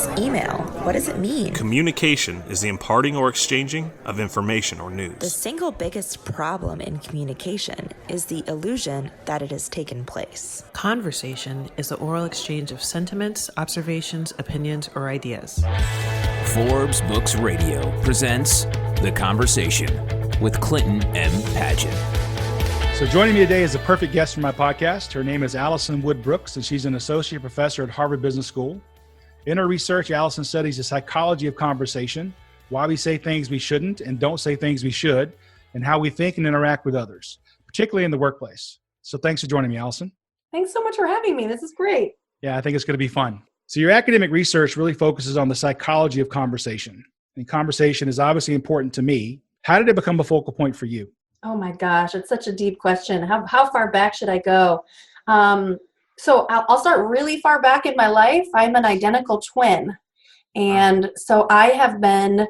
this email? What does it mean? Communication is the imparting or exchanging of information or news. The single biggest problem in communication is the illusion that it has taken place. Conversation is the oral exchange of sentiments, observations, opinions, or ideas. Forbes Books Radio presents The Conversation with Clinton M. Padgett. So joining me today is a perfect guest for my podcast. Her name is Alison Wood Brooks, and she's an associate professor at Harvard Business School. In her research, Alison studies the psychology of conversation, why we say things we shouldn't and don't say things we should, and how we think and interact with others, particularly in the workplace. So thanks for joining me, Alison. Thanks so much for having me. This is great. Yeah, I think it's going to be fun. So your academic research really focuses on the psychology of conversation. And conversation is obviously important to me. How did it become a focal point for you? Oh my gosh, it's such a deep question. How far back should I go? So I'll start really far back in my life. I'm an identical twin. And so I have been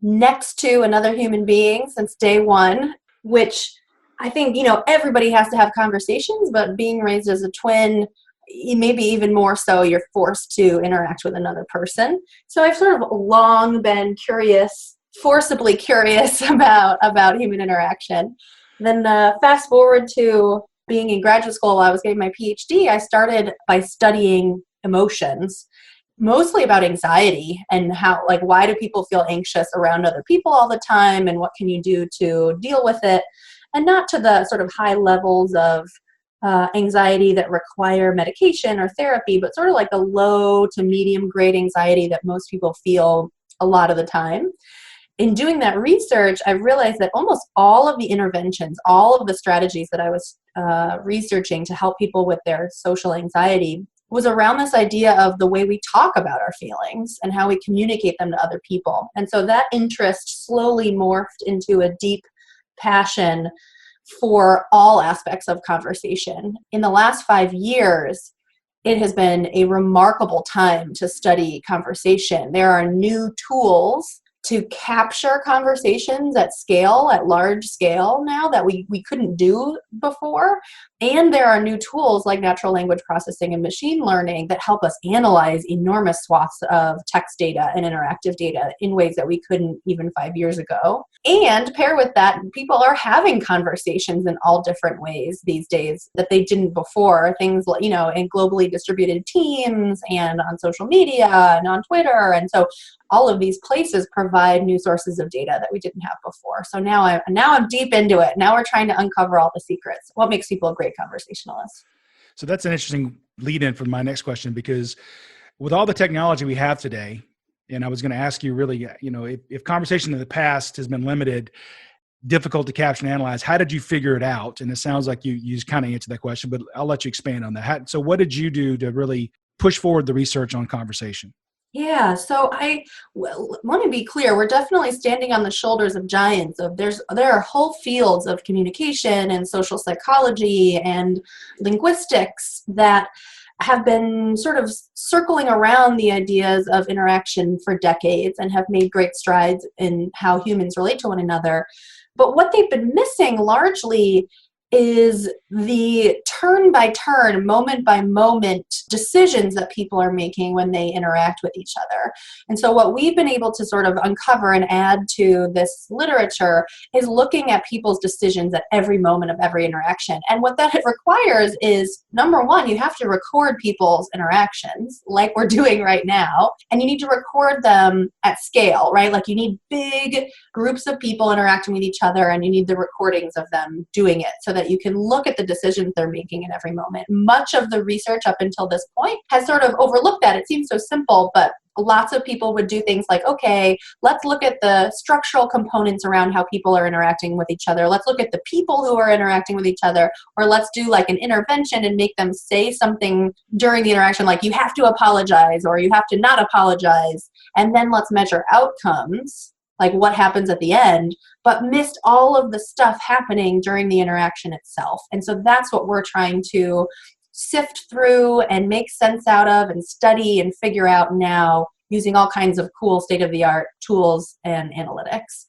next to another human being since day one, which I think, everybody has to have conversations, but being raised as a twin, maybe even more so, you're forced to interact with another person. So I've sort of long been forcibly curious about human interaction. Then fast forward to being in graduate school while I was getting my PhD, I started by studying emotions, mostly about anxiety and why do people feel anxious around other people all the time and what can you do to deal with it, and not to the sort of high levels of anxiety that require medication or therapy, but sort of like the low to medium grade anxiety that most people feel a lot of the time. In doing that research, I realized that almost all of the interventions, all of the strategies that I was researching to help people with their social anxiety was around this idea of the way we talk about our feelings and how we communicate them to other people. And so that interest slowly morphed into a deep passion for all aspects of conversation. In the last 5 years, it has been a remarkable time to study conversation. There are new tools to capture conversations at scale, at large scale now that we couldn't do before. And there are new tools like natural language processing and machine learning that help us analyze enormous swaths of text data and interactive data in ways that we couldn't even 5 years ago. And pair with that, people are having conversations in all different ways these days that they didn't before. Things like, in globally distributed teams and on social media and on Twitter. And so all of these places provide new sources of data that we didn't have before. So now I'm deep into it. Now we're trying to uncover all the secrets. What makes people a great conversationalist? So that's an interesting lead in for my next question, because with all the technology we have today, and I was going to ask you really, if conversation in the past has been limited, difficult to capture and analyze, how did you figure it out? And it sounds like you just kind of answered that question, but I'll let you expand on that. So what did you do to really push forward the research on conversation? Yeah, so let me be clear. We're definitely standing on the shoulders of giants. There are whole fields of communication and social psychology and linguistics that have been sort of circling around the ideas of interaction for decades and have made great strides in how humans relate to one another. But what they've been missing largely is the turn-by-turn, moment-by-moment decisions that people are making when they interact with each other. And so what we've been able to sort of uncover and add to this literature is looking at people's decisions at every moment of every interaction. And what that requires is, number one, you have to record people's interactions like we're doing right now, and you need to record them at scale, right? Like you need big groups of people interacting with each other, and you need the recordings of them doing it so that you can look at the decisions they're making in every moment. Much of the research up until this point has sort of overlooked that. It seems so simple, but lots of people would do things like, okay, let's look at the structural components around how people are interacting with each other. Let's look at the people who are interacting with each other, or let's do like an intervention and make them say something during the interaction, like you have to apologize or you have to not apologize. And then let's measure outcomes, like what happens at the end, but missed all of the stuff happening during the interaction itself. And so that's what we're trying to sift through and make sense out of and study and figure out now using all kinds of cool state-of-the-art tools and analytics.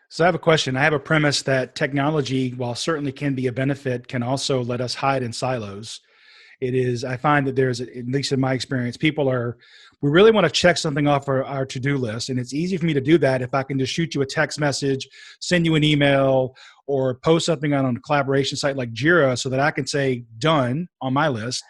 So I have a question. I have a premise that technology, while certainly can be a benefit, can also let us hide in silos. It is, I find that there's, at least in my experience, we really want to check something off our to-do list. And it's easy for me to do that if I can just shoot you a text message, send you an email, or post something on a collaboration site like Jira so that I can say done on my list.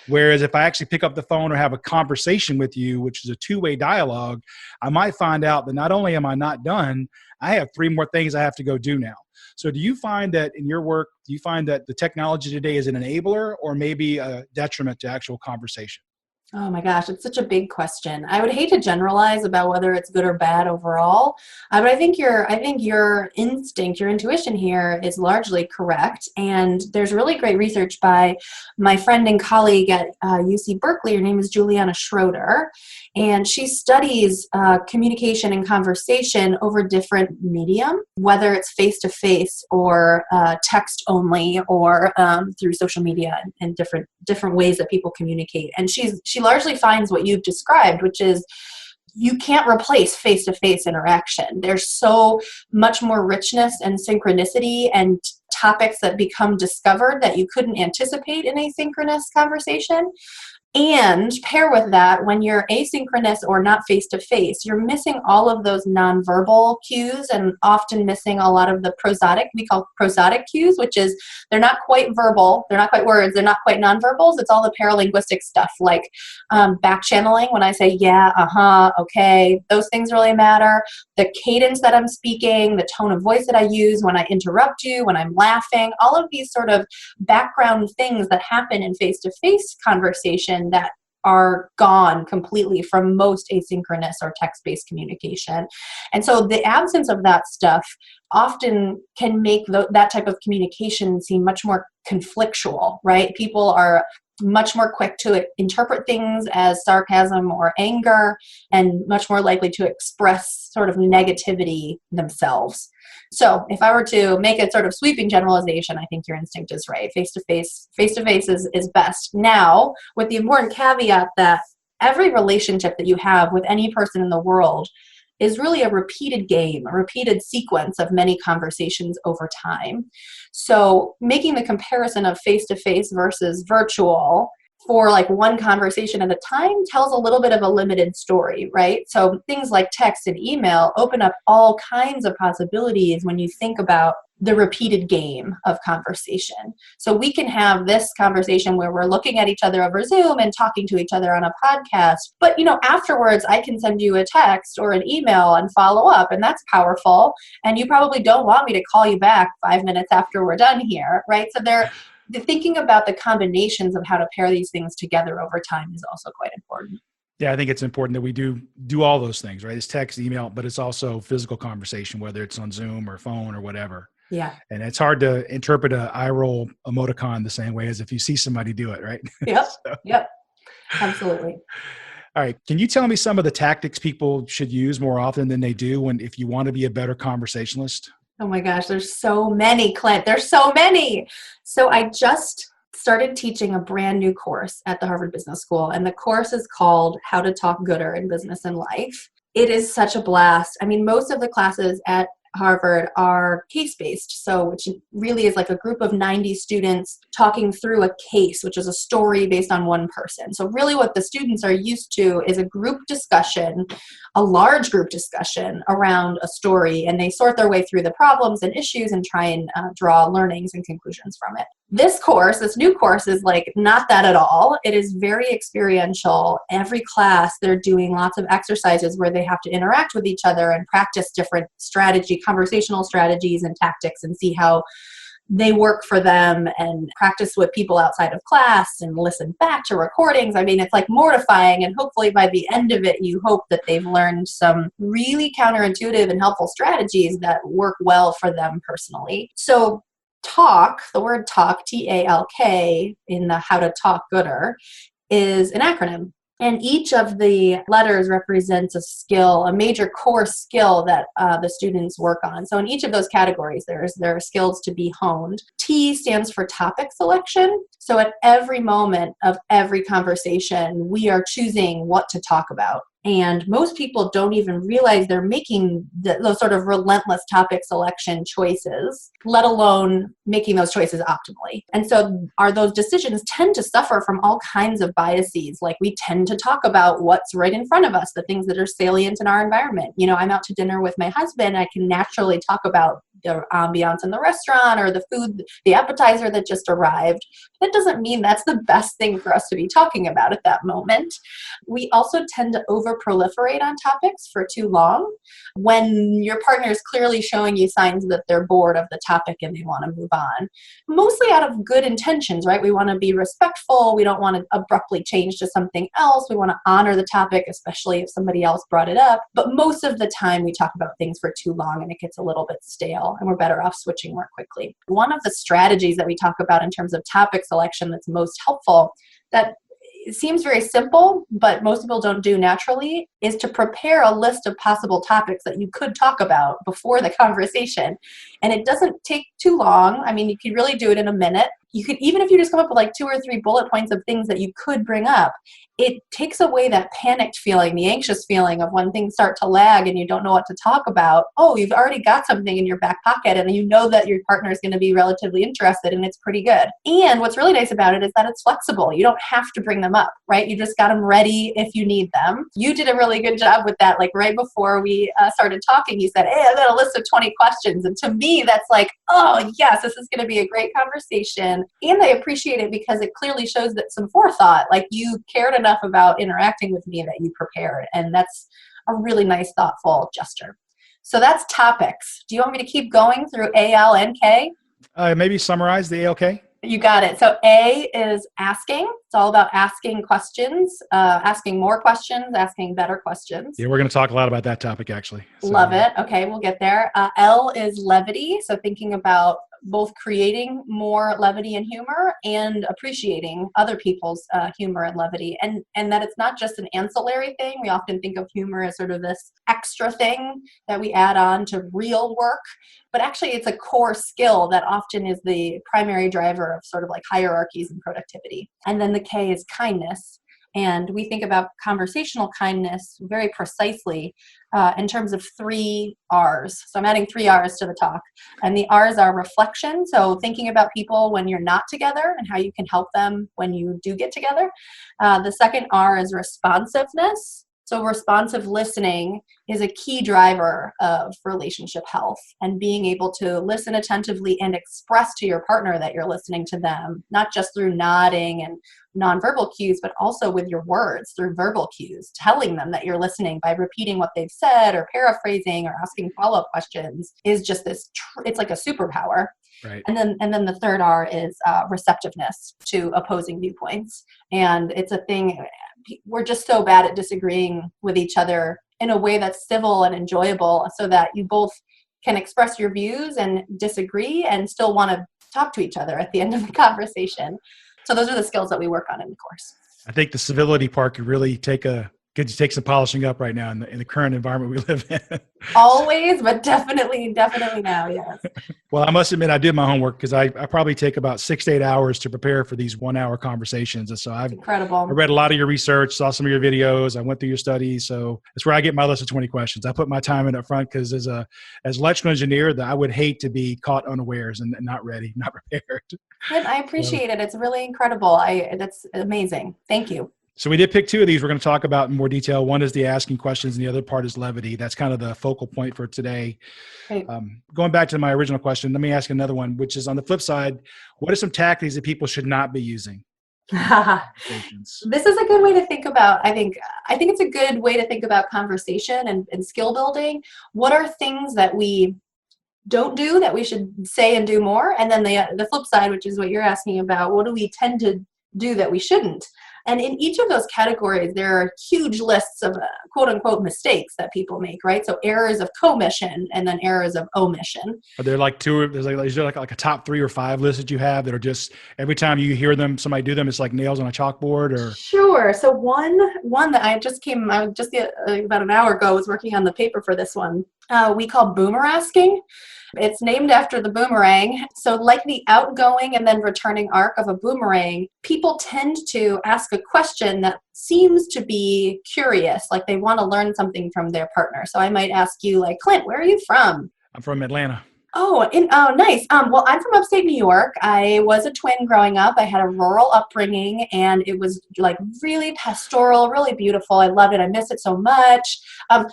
Whereas if I actually pick up the phone or have a conversation with you, which is a two-way dialogue, I might find out that not only am I not done, I have 3 more things I have to go do now. So do you find that in your work, do you find that the technology today is an enabler or maybe a detriment to actual conversation? Oh my gosh, it's such a big question. I would hate to generalize about whether it's good or bad overall, but I think your instinct, your intuition here is largely correct. And there's really great research by my friend and colleague at UC Berkeley. Her name is Juliana Schroeder, and she studies communication and conversation over different medium, whether it's face-to-face or text only, or through social media and different ways that people communicate. And she largely finds what you've described, which is you can't replace face-to-face interaction. There's so much more richness and synchronicity and topics that become discovered that you couldn't anticipate in asynchronous conversation. And pair with that, when you're asynchronous or not face-to-face, you're missing all of those nonverbal cues and often missing a lot of the we call prosodic cues, which is they're not quite verbal, they're not quite words, they're not quite nonverbals. It's all the paralinguistic stuff like back channeling. When I say yeah, okay, those things really matter. The cadence that I'm speaking, the tone of voice that I use when I interrupt you, when I'm laughing, all of these sort of background things that happen in face-to-face conversation that are gone completely from most asynchronous or text-based communication. And so the absence of that stuff often can make that type of communication seem much more conflictual, right? People are much more quick to interpret things as sarcasm or anger, and much more likely to express sort of negativity themselves. So if I were to make a sort of sweeping generalization, I think your instinct is right. Face-to-face is best. Now, with the important caveat that every relationship that you have with any person in the world is really a repeated game, a repeated sequence of many conversations over time. So making the comparison of face-to-face versus virtual for like one conversation at a time tells a little bit of a limited story, right? So things like text and email open up all kinds of possibilities when you think about the repeated game of conversation. So we can have this conversation where we're looking at each other over Zoom and talking to each other on a podcast, but afterwards I can send you a text or an email and follow up, and that's powerful. And you probably don't want me to call you back 5 minutes after we're done here, right? So the thinking about the combinations of how to pair these things together over time is also quite important. Yeah, I think it's important that we do all those things, right? It's text, email, but it's also physical conversation, whether it's on Zoom or phone or whatever. Yeah. And it's hard to interpret a eye roll emoticon the same way as if you see somebody do it, right? Yep. Yep. Absolutely. All right. Can you tell me some of the tactics people should use more often than they do if you want to be a better conversationalist? Oh my gosh, there's so many, Clint. There's so many. So I just started teaching a brand new course at the Harvard Business School, and the course is called How to Talk Gooder in Business and Life. It is such a blast. I mean, most of the classes at Harvard are case-based, which really is like a group of 90 students talking through a case, which is a story based on one person. So really what the students are used to is a group discussion, a large group discussion around a story, and they sort their way through the problems and issues and try and draw learnings and conclusions from it. This new course is like not that at all. It is very experiential. Every class, they're doing lots of exercises where they have to interact with each other and practice different conversational strategies and tactics and see how they work for them, and practice with people outside of class and listen back to recordings. I mean, it's like mortifying, and hopefully by the end of it, you hope that they've learned some really counterintuitive and helpful strategies that work well for them personally. So the word talk, T-A-L-K, in the How to Talk Gooder, is an acronym. And each of the letters represents a skill, a major core skill that the students work on. So in each of those categories, there are skills to be honed. T stands for topic selection. So at every moment of every conversation, we are choosing what to talk about. And most people don't even realize they're making those sort of relentless topic selection choices, let alone making those choices optimally. And so those decisions tend to suffer from all kinds of biases. Like we tend to talk about what's right in front of us, the things that are salient in our environment. I'm out to dinner with my husband. I can naturally talk about the ambiance in the restaurant or the food, the appetizer that just arrived. That doesn't mean that's the best thing for us to be talking about at that moment. We also tend to over-proliferate on topics for too long when your partner is clearly showing you signs that they're bored of the topic and they want to move on. Mostly out of good intentions, right? We want to be respectful. We don't want to abruptly change to something else. We want to honor the topic, especially if somebody else brought it up. But most of the time we talk about things for too long and it gets a little bit stale and we're better off switching more quickly. One of the strategies that we talk about in terms of topic selection that's most helpful, that it seems very simple, but most people don't do naturally, is to prepare a list of possible topics that you could talk about before the conversation. And it doesn't take too long. I mean, you could really do it in a minute. You could, even if you just come up with like 2 or 3 bullet points of things that you could bring up, it takes away that panicked feeling, the anxious feeling of when things start to lag and you don't know what to talk about. Oh, you've already got something in your back pocket and you know that your partner is going to be relatively interested and it's pretty good. And what's really nice about it is that it's flexible. You don't have to bring them up, right? You just got them ready if you need them. You did a really good job with that. Like right before we started talking, you said, hey, I've got a list of 20 questions. And to me, that's like, oh yes, this is going to be a great conversation. And I appreciate it because it clearly shows that some forethought, like you cared enough about interacting with me that you prepared. And that's a really nice, thoughtful gesture. So that's topics. Do you want me to keep going through A, L, and K? Maybe summarize the ALK. You got it. So A is asking. It's all about asking questions, asking more questions, asking better questions. Yeah, we're going to talk a lot about that topic, actually. Love it. Okay, we'll get there. L is levity. So thinking about both creating more levity and humor and appreciating other people's humor and levity. And that it's not just an ancillary thing. We often think of humor as sort of this extra thing that we add on to real work. But actually, it's a core skill that often is the primary driver of sort of like hierarchies in productivity. And then the K is kindness. And we think about conversational kindness very precisely in terms of 3 R's. So I'm adding 3 R's to the talk. And the R's are reflection. So thinking about people when you're not together and how you can help them when you do get together. The second R is responsiveness. So responsive listening is a key driver of relationship health, and being able to listen attentively and express to your partner that you're listening to them, not just through nodding and nonverbal cues, but also with your words through verbal cues, telling them that you're listening by repeating what they've said or paraphrasing or asking follow-up questions is just this, it's like a superpower. Right. And then the third R is receptiveness to opposing viewpoints. And it's a thing, we're just so bad at disagreeing with each other in a way that's civil and enjoyable so that you both can express your views and disagree and still want to talk to each other at the end of the conversation. So those are the skills that we work on in the course. I think the civility part could really take some polishing up right now in the current environment we live in. Always, but definitely now, yes. Well, I must admit I did my homework because I probably take about 6 to 8 hours to prepare for these 1-hour conversations. And so I read a lot of your research, saw some of your videos, I went through your studies. So that's where I get my list of 20 questions. I put my time in up front because as electrical engineer, that I would hate to be caught unawares and not ready, not prepared. Good. I appreciate it. It's really incredible. That's amazing. Thank you. So we did pick 2 of these we're going to talk about in more detail. One is the asking questions and the other part is levity. That's kind of the focal point for today. Great. Going back to my original question, let me ask another one, which is on the flip side, what are some tactics that people should not be using? This is a good way to think about, I think it's a good way to think about conversation and skill building. What are things that we don't do that we should say and do more? And then the flip side, which is what you're asking about, what do we tend to do that we shouldn't? And in each of those categories, there are huge lists of quote unquote mistakes that people make, right? So errors of commission and then errors of omission. Are there like is there like a top 3 or 5 list that you have that are just every time you hear them, somebody do them, it's like nails on a chalkboard? Or Sure. So one that about an hour ago was working on the paper for this one. We call boomerasking. It's named after the boomerang. So like the outgoing and then returning arc of a boomerang, people tend to ask ask a question that seems to be curious, like they want to learn something from their partner. So I might ask you, like, Clint, where are you from? I'm from Atlanta. Oh, nice. Well, I'm from upstate New York. I was a twin growing up. I had a rural upbringing, and it was like really pastoral, really beautiful. I loved it. I miss it so much.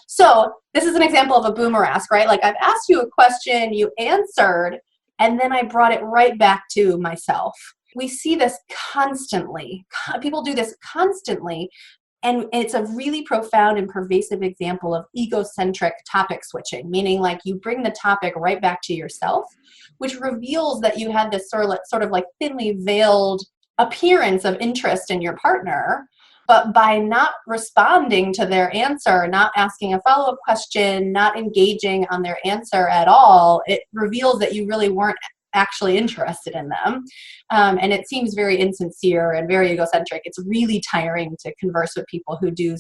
So this is an example of a boomer ask, right? Like I've asked you a question, you answered, and then I brought it right back to myself. We see this constantly. People do this constantly. And it's a really profound and pervasive example of egocentric topic switching, meaning like you bring the topic right back to yourself, which reveals that you had this sort of like thinly veiled appearance of interest in your partner. But by not responding to their answer, not asking a follow-up question, not engaging on their answer at all, it reveals that you really weren't actually interested in them. And it seems very insincere and very egocentric. It's really tiring to converse with people who do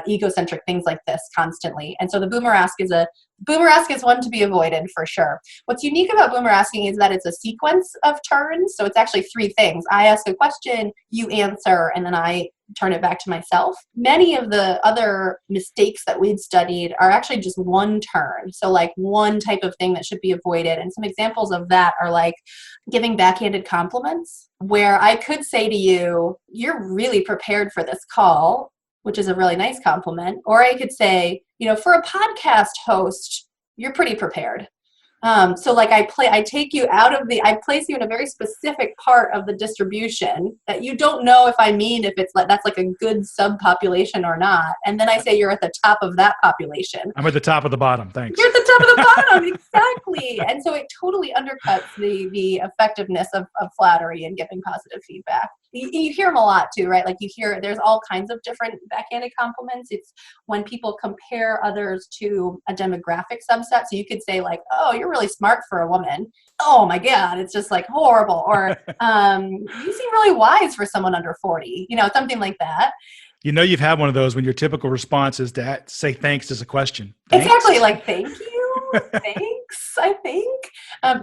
egocentric things like this constantly. And so the boomer ask is one to be avoided for sure. What's unique about boomer asking is that it's a sequence of turns. So it's actually three things. I ask a question, you answer, and then I turn it back to myself. Many of the other mistakes that we've studied are actually just one turn. So like one type of thing that should be avoided. And some examples of that are like giving backhanded compliments, where I could say to you, you're really prepared for this call, which is a really nice compliment. Or I could say, for a podcast host, you're pretty prepared. So like I place you in a very specific part of the distribution that you don't know if I mean if it's like, that's like a good subpopulation or not. And then I say you're at the top of that population. I'm at the top of the bottom. Thanks. You're at the top of the bottom. Exactly. And so it totally undercuts the effectiveness of flattery and giving positive feedback. You hear them a lot too, right? Like you hear there's all kinds of different backhanded compliments. It's when people compare others to a demographic subset. So you could say like, oh, you're really smart for a woman. Oh my God, it's just like horrible. Or you seem really wise for someone under 40, something like that. You've had one of those when your typical response is to say thanks as a question. Thanks? Exactly. Like, thank you. Thanks, I think.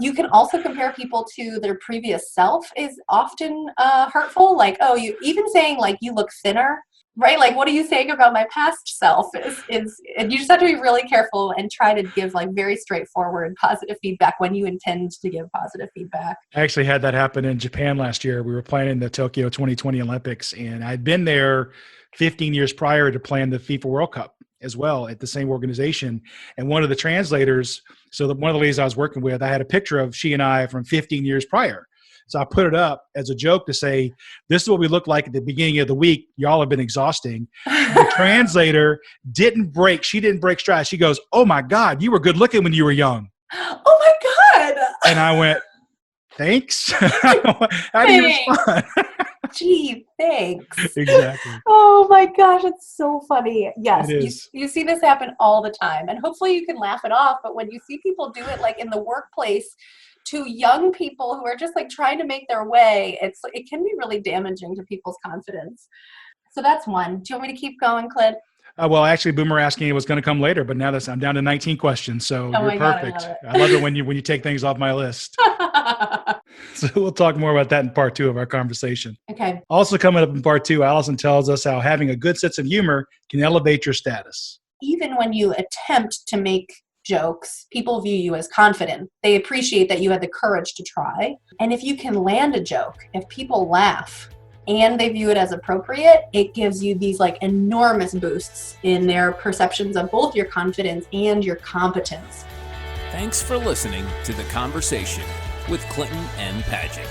You can also compare people to their previous self is often hurtful. Like, oh, you even saying like you look thinner, right? Like, what are you saying about my past self is and you just have to be really careful and try to give like very straightforward positive feedback when you intend to give positive feedback. I actually had that happen in Japan last year. We were planning the Tokyo 2020 Olympics, and I'd been there 15 years prior to plan the FIFA World Cup as well at the same organization. And one of the translators, one of the ladies I was working with, I had a picture of she and I from 15 years prior. So I put it up as a joke to say, this is what we look like at the beginning of the week. Y'all have been exhausting. The translator didn't break stride. She goes, oh my God, you were good looking when you were young. Oh my God. And I went, thanks. How do you respond? Gee, thanks. Exactly. Oh my gosh, it's so funny. Yes, it is. You see this happen all the time. And hopefully you can laugh it off. But when you see people do it like in the workplace to young people who are just like trying to make their way, it can be really damaging to people's confidence. So that's one. Do you want me to keep going, Clint? Well, actually, boomer asking was going to come later, but now I'm down to 19 questions. So you're perfect. God, I love it when you take things off my list. So we'll talk more about that in part 2 of our conversation. Okay. Also coming up in part 2, Alison tells us how having a good sense of humor can elevate your status. Even when you attempt to make jokes, people view you as confident. They appreciate that you had the courage to try. And if you can land a joke, if people laugh and they view it as appropriate, it gives you these like enormous boosts in their perceptions of both your confidence and your competence. Thanks for listening to The Conversation with Clinton M. Padgett.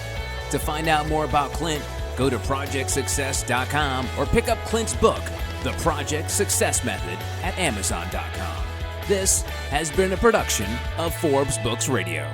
To find out more about Clint, go to projectsuccess.com or pick up Clint's book, The Project Success Method, at amazon.com. This has been a production of Forbes Books Radio.